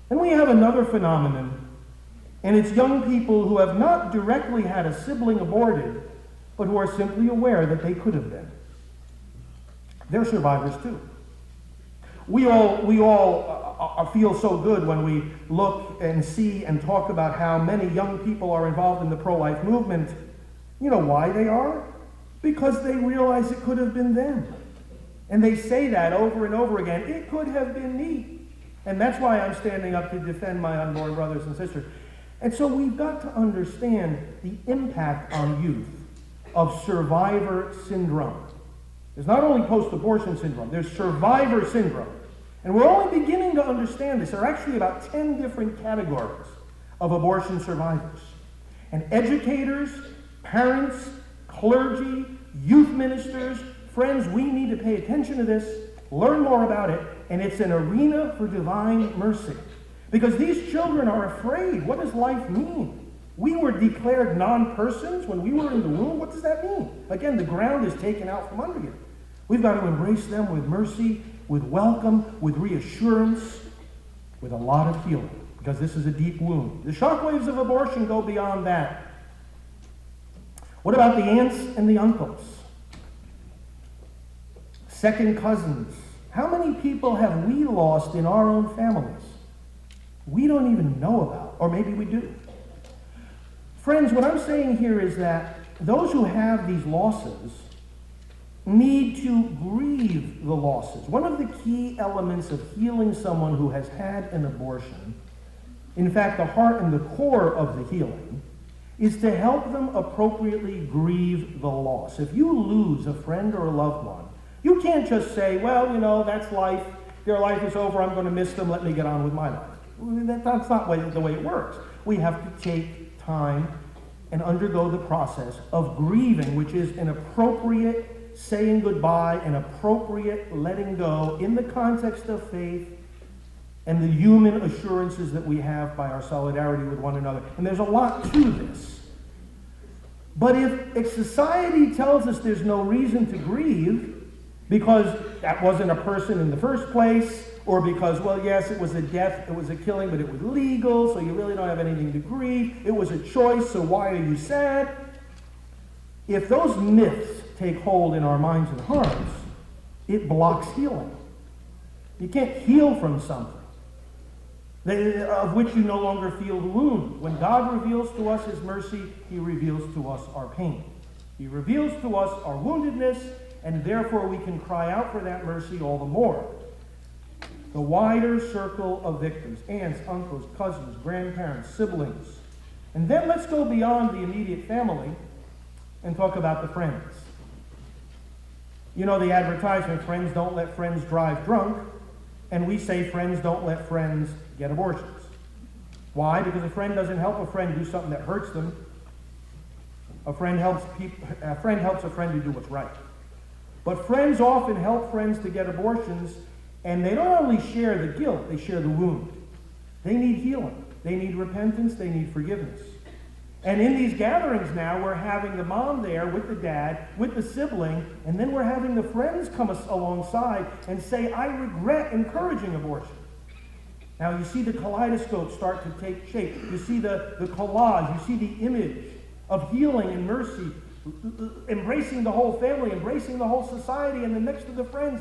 Then we have another phenomenon, and it's young people who have not directly had a sibling aborted, but who are simply aware that they could have been. They're survivors too. We all feel so good when we look and see and talk about how many young people are involved in the pro-life movement. You know why they are? Because they realize it could have been them. And they say that over and over again. It could have been me. And that's why I'm standing up to defend my unborn brothers and sisters. And so we've got to understand the impact on youth of survivor syndrome. There's not only post-abortion syndrome, there's survivor syndrome. And we're only beginning to understand this. There are actually about 10 different categories of abortion survivors. And educators, parents, clergy, youth ministers, friends, we need to pay attention to this, learn more about it, and it's an arena for divine mercy. Because these children are afraid. What does life mean? We were declared non-persons when we were in the womb. What does that mean? Again, the ground is taken out from under you. We've got to embrace them with mercy, with welcome, with reassurance, with a lot of healing, because this is a deep wound. The shockwaves of abortion go beyond that. What about the aunts and the uncles? Second cousins. How many people have we lost in our own families? We don't even know about, or maybe we do. Friends, what I'm saying here is that those who have these losses need to grieve the losses. One of the key elements of healing someone who has had an abortion, in fact, the heart and the core of the healing, is to help them appropriately grieve the loss. If you lose a friend or a loved one, you can't just say, well, you know, that's life. Their life is over. I'm going to miss them. Let me get on with my life. That's not the way it works. We have to take time and undergo the process of grieving, which is an appropriate saying goodbye, an appropriate letting go in the context of faith and the human assurances that we have by our solidarity with one another. And there's a lot to this. But if society tells us there's no reason to grieve because that wasn't a person in the first place, or because, well, yes, it was a death, it was a killing, but it was legal, so you really don't have anything to grieve. It was a choice, so why are you sad? If those myths take hold in our minds and hearts, it blocks healing. You can't heal from something of which you no longer feel the wound. When God reveals to us his mercy, he reveals to us our pain. He reveals to us our woundedness, and therefore we can cry out for that mercy all the more. The wider circle of victims, aunts, uncles, cousins, grandparents, siblings. And then let's go beyond the immediate family and talk about the friends. You know the advertisement, friends don't let friends drive drunk, and we say friends don't let friends get abortions. Why? Because a friend doesn't help a friend do something that hurts them. A friend helps a friend to do what's right. But friends often help friends to get abortions, and they don't only share the guilt, they share the wound. They need healing. They need repentance. They need forgiveness. And in these gatherings now, we're having the mom there with the dad, with the sibling, and then we're having the friends come alongside and say, I regret encouraging abortion. Now you see the kaleidoscope start to take shape. You see the collage. You see the image of healing and mercy, embracing the whole family, embracing the whole society, and then next to the friends,